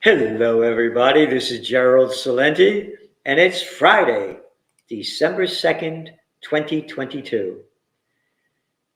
Hello, everybody. This is Gerald Salenti, and it's Friday, December 2nd, 2022.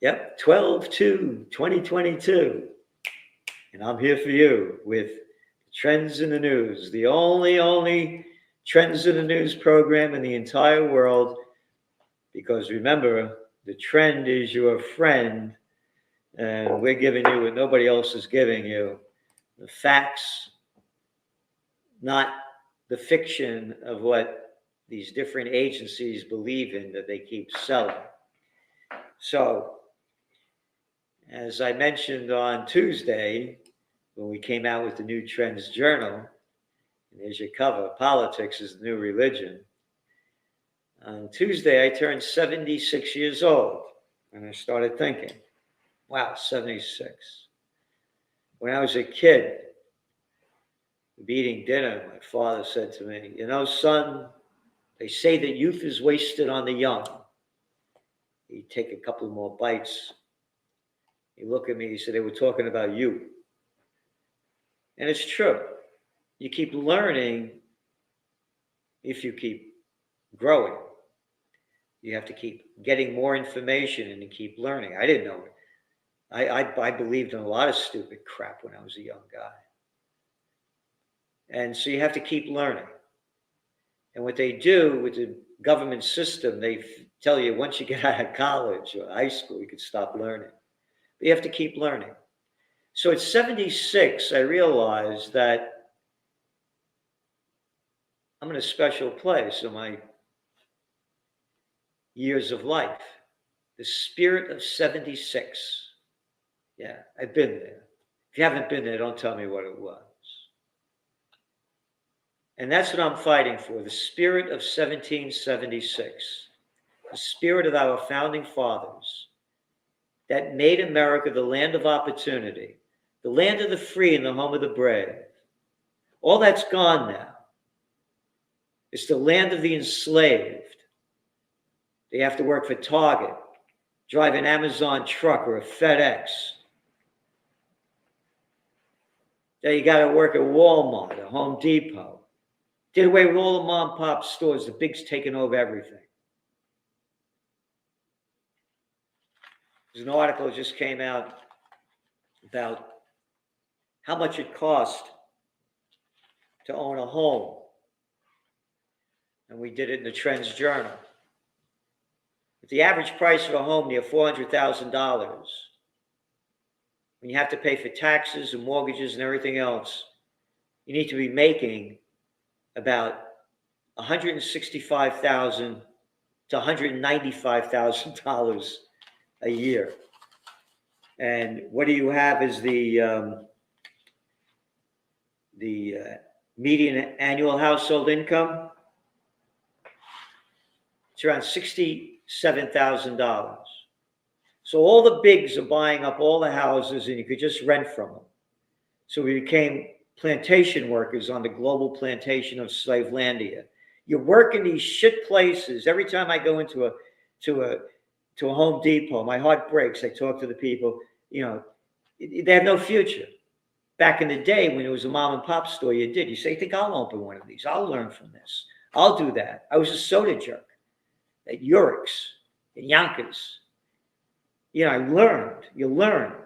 Yep, 12/2/2022. And I'm here for you with Trends in the News, the only Trends in the News program in the entire world. Because remember, the trend is your friend, and we're giving you what nobody else is giving you the facts, not the fiction of what these different agencies believe in that they keep selling. So, as I mentioned on Tuesday, when we came out with the new Trends Journal, and there's your cover, Politics is the New Religion. On Tuesday, I turned 76 years old, and I started thinking, wow, 76. When I was a kid, eating dinner, my father said to me, "You know, son, they say that youth is wasted on the young." He'd take a couple more bites. He looked at me, he said, "They were talking about you." And it's true. You keep learning if you keep growing. You have to keep getting more information and keep learning. I didn't know it. I believed in a lot of stupid crap when I was a young guy. And so you have to keep learning. And what they do with the government system, they tell you once you get out of college or high school, you can stop learning. But you have to keep learning. So at 76, I realized that I'm in a special place in my years of life. The spirit of 76. Yeah, I've been there. If you haven't been there, don't tell me what it was. And that's what I'm fighting for, the spirit of 1776, the spirit of our founding fathers that made America the land of opportunity, the land of the free and the home of the brave. All that's gone now. It's the land of the enslaved. They have to work for Target, drive an Amazon truck or a FedEx. Then you got to work at Walmart, or Home Depot. Did away with all the mom and pop stores. The big's taken over everything. There's an article that just came out about how much it cost to own a home. And we did it in the Trends Journal. With the average price of a home near $400,000, when you have to pay for taxes and mortgages and everything else, you need to be making about $165,000 to $195,000 a year. And what do you have is the median annual household income? It's around $67,000. So all the bigs are buying up all the houses and you could just rent from them. So we became plantation workers on the global plantation of Slavelandia. You work in these shit places. Every time I go into a Home Depot, my heart breaks. I talk to the people, they have no future. Back in the day when it was a mom and pop store, you did. You say, "I think I'll open one of these. I'll learn from this. I'll do that." I was a soda jerk at Urix, at Yonkers. I learned. You learn.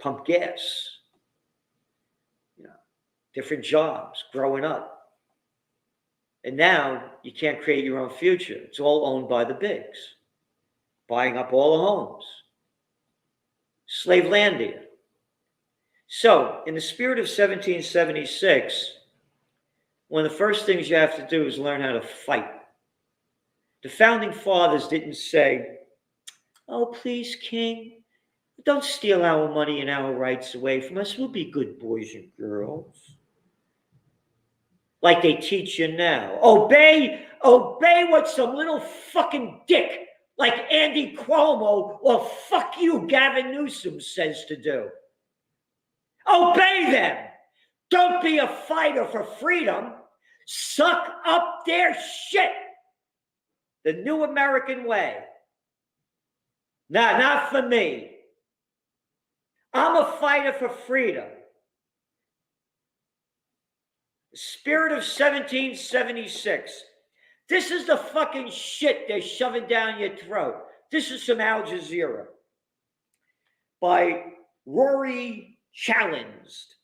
Pump gas. Different jobs, growing up. And now you can't create your own future. It's all owned by the bigs, buying up all the homes. Slavelandia. So, in the spirit of 1776, one of the first things you have to do is learn how to fight. The founding fathers didn't say, "Oh, please, King, don't steal our money and our rights away from us. We'll be good boys and girls." Like they teach you now. Obey what some little fucking dick like Andy Cuomo or fuck you, Gavin Newsom says to do. Obey them. Don't be a fighter for freedom. Suck up their shit. The new American way. Nah, not for me. I'm a fighter for freedom. The spirit of 1776. This is the fucking shit they're shoving down your throat. This is from Al Jazeera by Rory Challenged.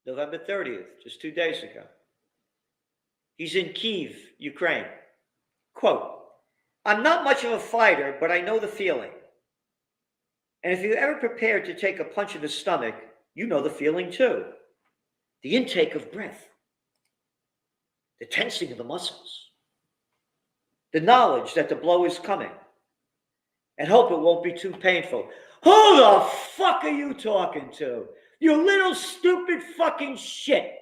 November 30th, just 2 days ago. He's in Kyiv, Ukraine. Quote, I'm not much of a fighter, but I know the feeling. And if you're ever prepared to take a punch in the stomach, you know the feeling too. The intake of breath, the tensing of the muscles, the knowledge that the blow is coming, and hope it won't be too painful. Who the fuck are you talking to? You little stupid fucking shit.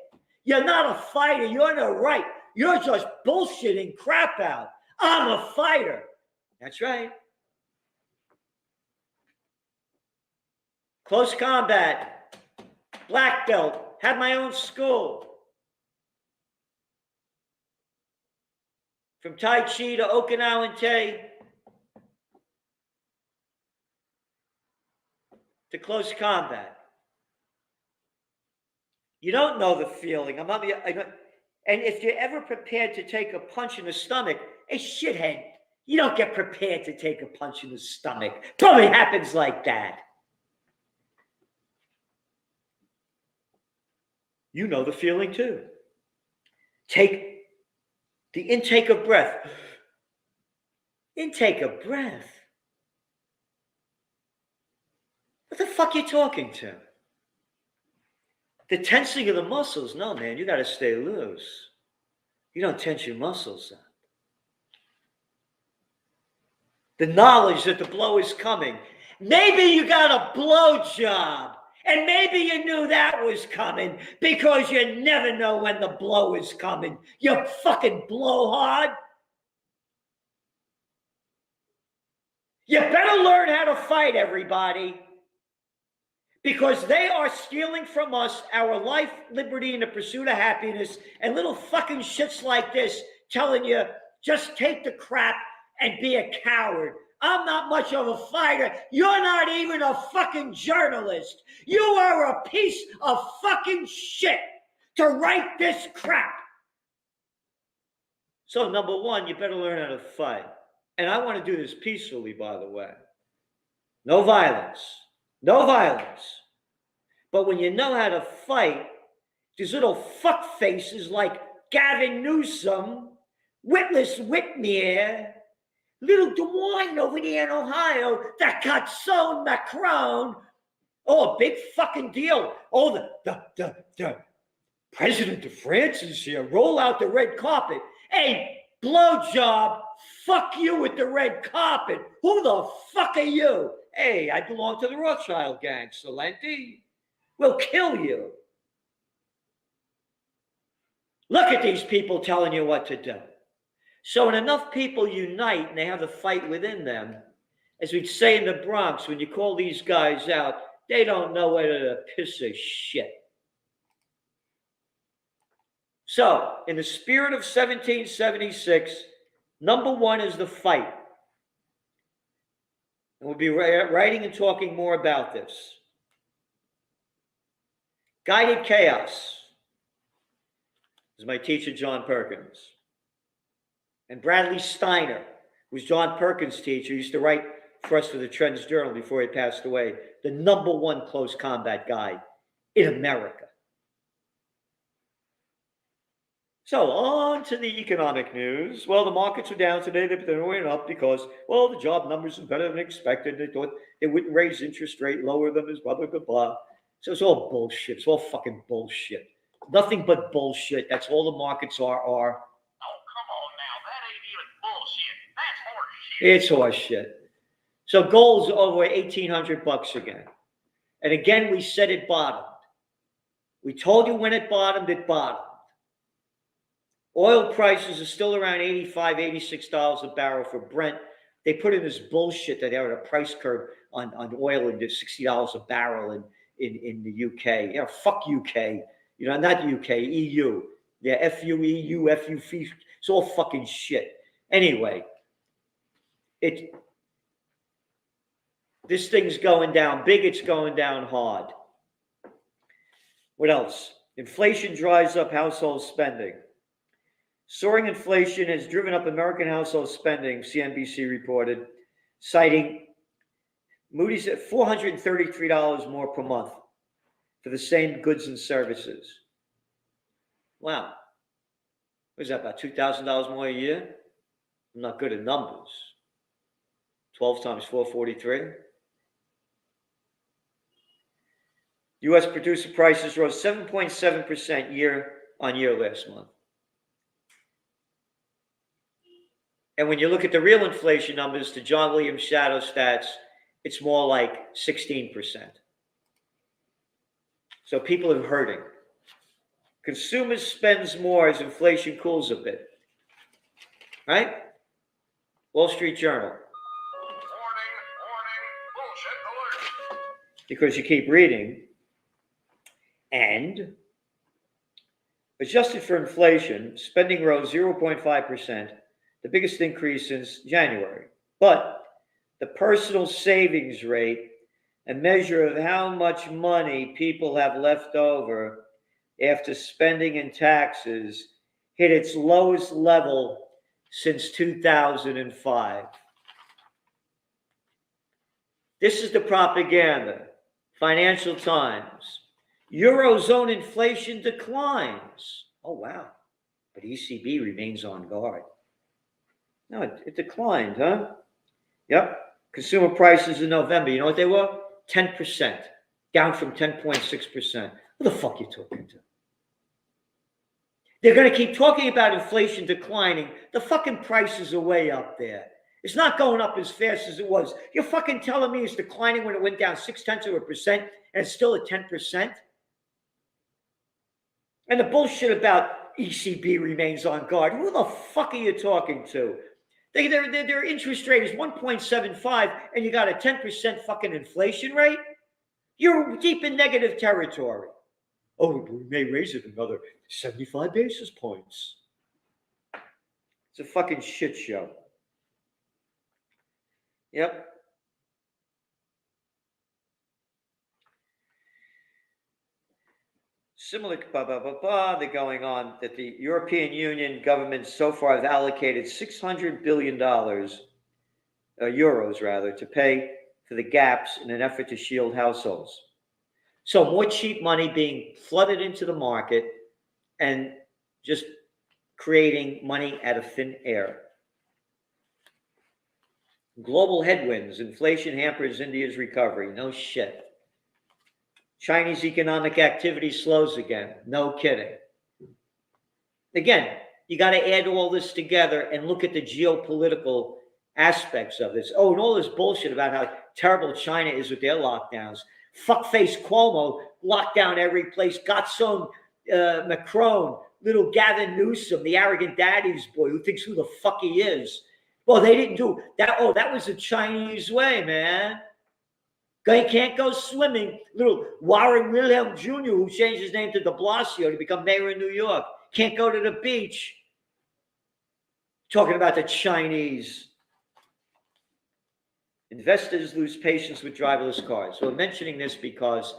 You're not a fighter. You're not right. You're just bullshitting crap out. I'm a fighter. That's right. Close combat, black belt, had my own school. From Tai Chi to Okinawan Te to close combat. You don't know the feeling. And if you're ever prepared to take a punch in the stomach, a shithead, you don't get prepared to take a punch in the stomach. Probably happens like that. You know the feeling too. Take the intake of breath. Intake of breath. What the fuck are you talking to? The tensing of the muscles. No, man, you got to stay loose. You don't tense your muscles up. The knowledge that the blow is coming. Maybe you got a blow job. And maybe you knew that was coming because you never know when the blow is coming. You fucking blowhard. You better learn how to fight, everybody. Because they are stealing from us our life, liberty, and the pursuit of happiness. And little fucking shits like this telling you, just take the crap and be a coward. I'm not much of a fighter. You're not even a fucking journalist. You are a piece of fucking shit to write this crap. So number one, you better learn how to fight. And I want to do this peacefully, by the way. No violence. No violence. But when you know how to fight, these little fuck faces like Gavin Newsom, Witless Whitmer, little DeWine over there in Ohio that got so Macron. Oh, a big fucking deal. Oh, the president of France is here. Roll out the red carpet. Hey, blowjob, fuck you with the red carpet. Who the fuck are you? Hey, I belong to the Rothschild gang, Salenti. We'll kill you. Look at these people telling you what to do. So when enough people unite and they have a fight within them, as we'd say in the Bronx, when you call these guys out, they don't know whether to piss or shit. So, in the spirit of 1776, number one is the fight. And we'll be writing and talking more about this. Guided Chaos is my teacher, John Perkins. And Bradley Steiner, who's John Perkins' teacher, used to write for us for the Trends Journal before he passed away, the number one close combat guide in America. So on to the economic news. Well, the markets are down today. They're going up because, well, the job numbers are better than expected. They thought they wouldn't raise interest rate, lower them, blah, blah, blah, blah. So it's all bullshit. It's all fucking bullshit. Nothing but bullshit. That's all the markets are. It's horse shit. So gold's over $1,800 again. And again, we said it bottomed. We told you when it bottomed, it bottomed. Oil prices are still around $85, $86 a barrel for Brent. They put in this bullshit that they had a price curve on oil and $60 a barrel in the UK. Yeah, fuck UK. You know, not UK, EU. Yeah, FU, EU, FU, it's all fucking shit. Anyway. This thing's going down big, it's going down hard. What else? Inflation dries up household spending. Soaring inflation has driven up American household spending, CNBC reported, citing Moody's at $433 more per month for the same goods and services. Wow. What is that, about $2,000 more a year? I'm not good at numbers. 12 times 443. U.S. producer prices rose 7.7% year on year last month. And when you look at the real inflation numbers, the John Williams shadow stats, it's more like 16%. So people are hurting. Consumers spends more as inflation cools a bit. Right? Wall Street Journal. Warning, bullshit alert. Because you keep reading. And adjusted for inflation, spending rose 0.5%, the biggest increase since January. But the personal savings rate, a measure of how much money people have left over after spending and taxes, hit its lowest level since 2005. This is the propaganda. Financial Times. Eurozone inflation declines. Oh, wow. But ECB remains on guard. No, it declined, huh? Yep. Consumer prices in November, you know what they were? 10%. Down from 10.6%. Who the fuck are you talking to? They're going to keep talking about inflation declining. The fucking prices are way up there. It's not going up as fast as it was. You're fucking telling me it's declining when it went down 0.6% and it's still at 10%? And the bullshit about ECB remains on guard. Who the fuck are you talking to? Their interest rate is 1.75 and you got a 10% fucking inflation rate? You're deep in negative territory. Oh, we may raise it another 75 basis points. It's a fucking shit show. Yep. Similar, they're going on that the European Union governments so far have allocated $600 billion, euros rather, to pay for the gaps in an effort to shield households. So more cheap money being flooded into the market and just creating money out of thin air. Global headwinds, inflation hampers India's recovery. No shit. Chinese economic activity slows again. No kidding. Again, you got to add all this together and look at the geopolitical aspects of this. Oh, and all this bullshit about how terrible China is with their lockdowns. Fuckface Cuomo locked down every place. Got some Macron, little Gavin Newsom, the arrogant daddy's boy who thinks who the fuck he is. Well, they didn't do that. Oh, that was the Chinese way, man. Guy can't go swimming. Little Warren Wilhelm Jr., who changed his name to de Blasio to become mayor of New York, can't go to the beach. Talking about the Chinese. Investors lose patience with driverless cars. So I'm mentioning this because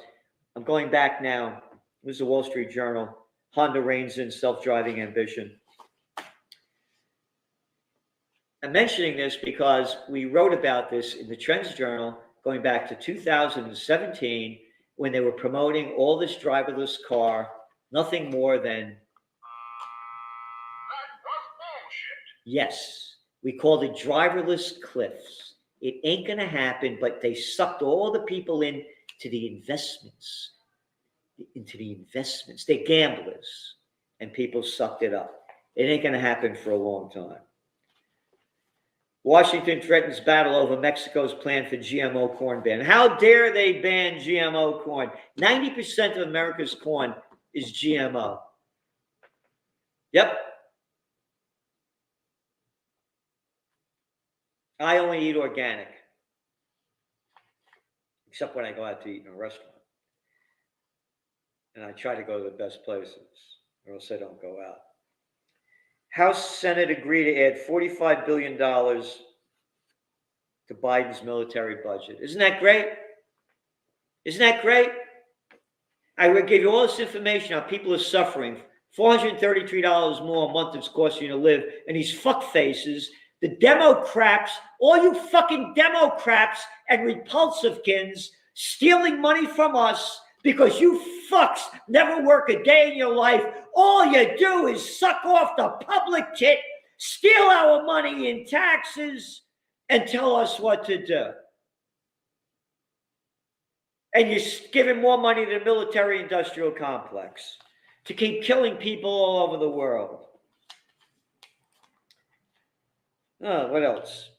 I'm going back now. This is the Wall Street Journal. Honda reins in self-driving ambition. I'm mentioning this because we wrote about this in the Trends Journal going back to 2017 when they were promoting all this driverless car, nothing more than... That was bullshit. Yes, we called it driverless cliffs. It ain't going to happen, but they sucked all the people into the investments. They're gamblers, and people sucked it up. It ain't going to happen for a long time. Washington threatens battle over Mexico's plan for GMO corn ban. How dare they ban GMO corn? 90% of America's corn is GMO. Yep. I only eat organic, except when I go out to eat in a restaurant. And I try to go to the best places, or else I don't go out. House Senate agreed to add $45 billion to Biden's military budget. Isn't that great? Isn't that great? I would give you all this information how people are suffering. $433 more a month it's costing you to live. And these fuck faces, the Democrats, all you fucking Democrats and repulsivekins stealing money from us because you fucks never work a day in your life. All you do is suck off the public tit, steal our money in taxes, and tell us what to do. And you're giving more money to the military-industrial complex to keep killing people all over the world. Oh, what else?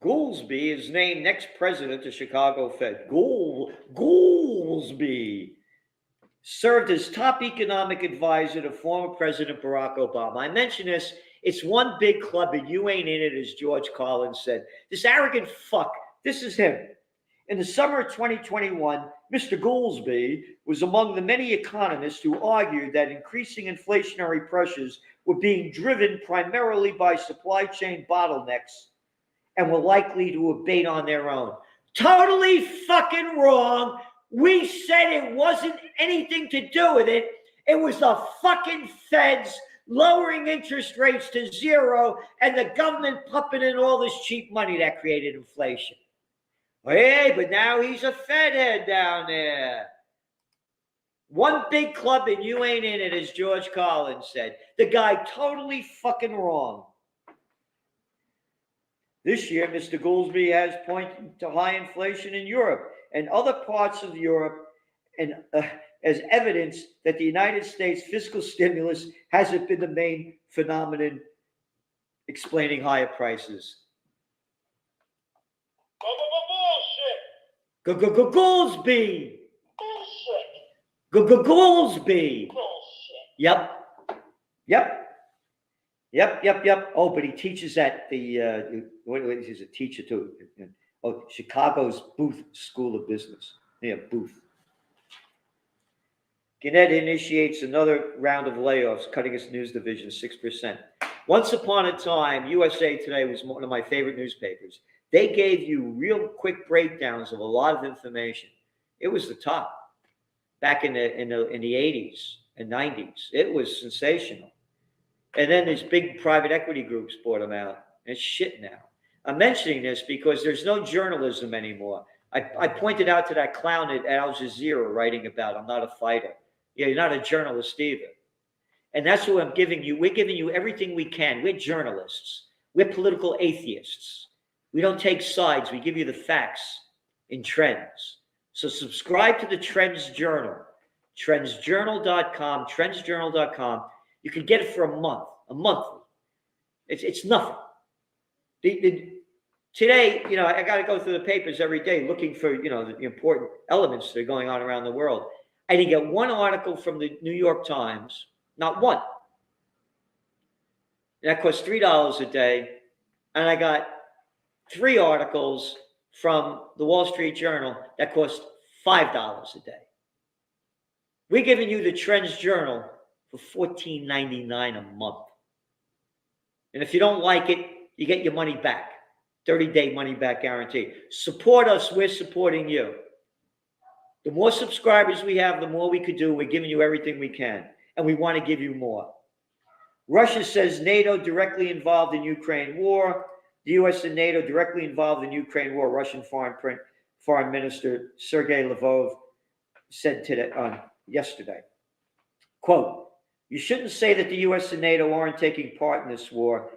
Goolsbee is named next president of Chicago Fed. Goolsbee served as top economic advisor to former President Barack Obama. I mention this. It's one big club and you ain't in it, as George Carlin said. This arrogant fuck, this is him. In the summer of 2021, Mr. Goolsbee was among the many economists who argued that increasing inflationary pressures were being driven primarily by supply chain bottlenecks and were likely to abate on their own. Totally fucking wrong. We said it wasn't anything to do with it. It was the fucking feds lowering interest rates to zero and the government pumping in all this cheap money that created inflation. Hey, but now he's a Fed head down there. One big club and you ain't in it, as George Carlin said. The guy totally fucking wrong. This year, Mr. Goolsbee has pointed to high inflation in Europe and other parts of Europe and as evidence that the United States fiscal stimulus hasn't been the main phenomenon explaining higher prices. Bullshit. Goolsbee. Bullshit. Goolsbee. Bullshit. Yep. Oh, but he teaches at the he's a teacher too. Oh, Chicago's Booth School of Business. Yeah, Booth. Gannett initiates another round of layoffs, cutting its news division 6%. Once upon a time, USA Today was one of my favorite newspapers. They gave you real quick breakdowns of a lot of information. It was the top back in the 80s and 90s. It was sensational. And then these big private equity groups bought them out. It's shit now. I'm mentioning this because there's no journalism anymore. I pointed out to that clown at Al Jazeera writing about, I'm not a fighter. Yeah, you're not a journalist either. And that's what I'm giving you. We're giving you everything we can. We're journalists. We're political atheists. We don't take sides. We give you the facts in trends. So subscribe to the Trends Journal, trendsjournal.com, trendsjournal.com. You can get it for a monthly. It's nothing. Today, I got to go through the papers every day looking for, the important elements that are going on around the world. I didn't get one article from the New York Times, not one. That cost $3 a day. And I got 3 articles from the Wall Street Journal that cost $5 a day. We're giving you the Trends Journal for $14.99 a month. And if you don't like it, you get your money back. 30-day money back guarantee. Support us. We're supporting you. The more subscribers we have, the more we could do. We're giving you everything we can. And we want to give you more. Russia says NATO directly involved in Ukraine war. The U.S. and NATO directly involved in Ukraine war. Russian Foreign Minister Sergei Lavrov said yesterday. Quote, you shouldn't say that the U.S. and NATO aren't taking part in this war.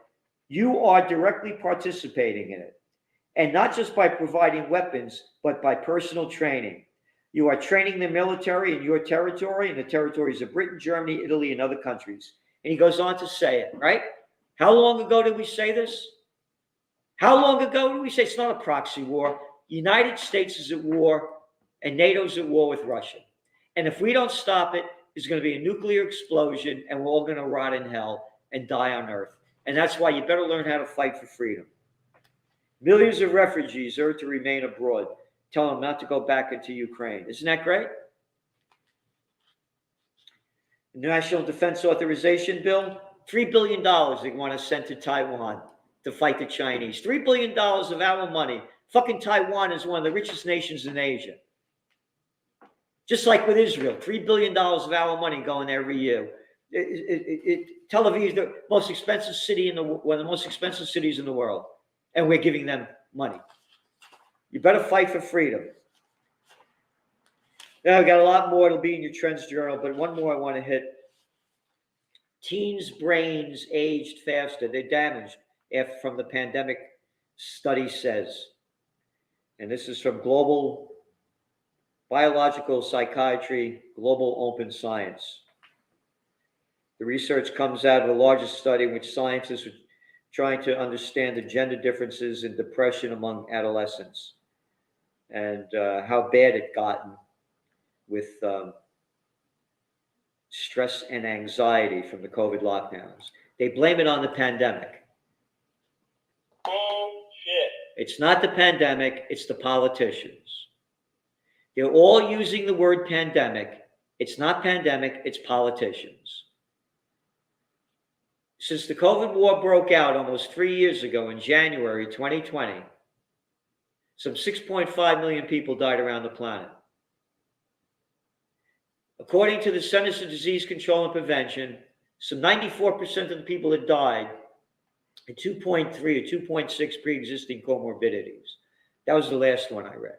You are directly participating in it. And not just by providing weapons, but by personal training. You are training the military in your territory and the territories of Britain, Germany, Italy, and other countries. And he goes on to say it, right? How long ago did we say this? How long ago did we say it's not a proxy war? The United States is at war and NATO's at war with Russia. And if we don't stop it, there's going to be a nuclear explosion and we're all going to rot in hell and die on earth. And that's why you better learn how to fight for freedom. Millions of refugees are to remain abroad. Tell them not to go back into Ukraine. Isn't that great? The National Defense Authorization Bill, $3 billion they want to send to Taiwan to fight the Chinese. $3 billion of our money. Fucking Taiwan is one of the richest nations in Asia. Just like with Israel, $3 billion of our money going there every year. Tel Aviv is the most expensive city one of the most expensive cities in the world, and we're giving them money. You better fight for freedom. Now, I've got a lot more. It'll be in your Trends Journal, but one more I want to hit. Teens' brains aged faster. They're damaged from the pandemic, study says. And this is from Global Biological Psychiatry, Global Open Science. The research comes out of the largest study in which scientists were trying to understand the gender differences in depression among adolescents and how bad it gotten with stress and anxiety from the COVID lockdowns. They blame it on the pandemic. Bullshit. It's not the pandemic, it's the politicians. They're all using the word pandemic. It's not pandemic, it's politicians. Since the COVID war broke out almost 3 years ago in January 2020, some 6.5 million people died around the planet. According to the Centers for Disease Control and Prevention, some 94% of the people that died had 2.3 or 2.6 pre-existing comorbidities. That was the last one I read.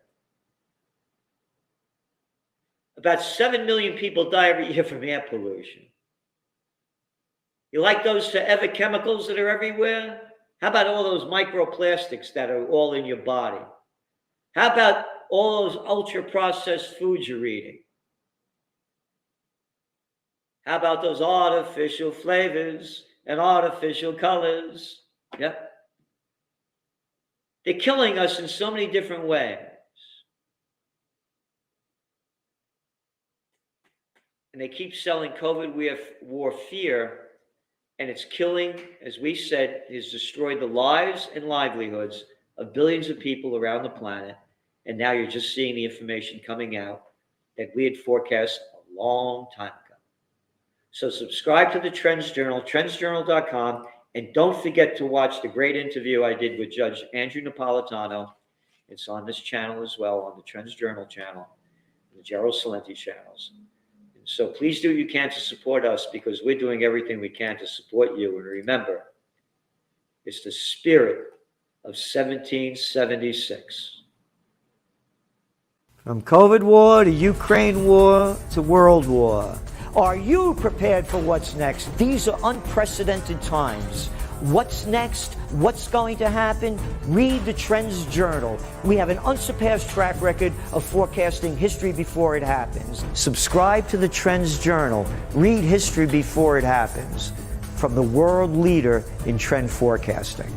About 7 million people die every year from air pollution. You like those forever chemicals that are everywhere? How about all those microplastics that are all in your body? How about all those ultra-processed foods you're eating? How about those artificial flavors and artificial colors? Yep. They're killing us in so many different ways. And they keep selling COVID war fear, and it's killing, as we said, has destroyed the lives and livelihoods of billions of people around the planet. And now you're just seeing the information coming out that we had forecast a long time ago. So subscribe to the Trends Journal, trendsjournal.com, and don't forget to watch the great interview I did with Judge Andrew Napolitano. It's on this channel as well, on the Trends Journal channel, the Gerald Celente channels. And so please do what you can to support us, because we're doing everything we can to support you. And remember, it's the spirit of 1776. From COVID war to Ukraine war to world war. Are you prepared for what's next? These are unprecedented times. What's next? What's going to happen? Read the Trends Journal. We have an unsurpassed track record of forecasting history before it happens. Subscribe to the Trends Journal. Read history before it happens. From the world leader in trend forecasting.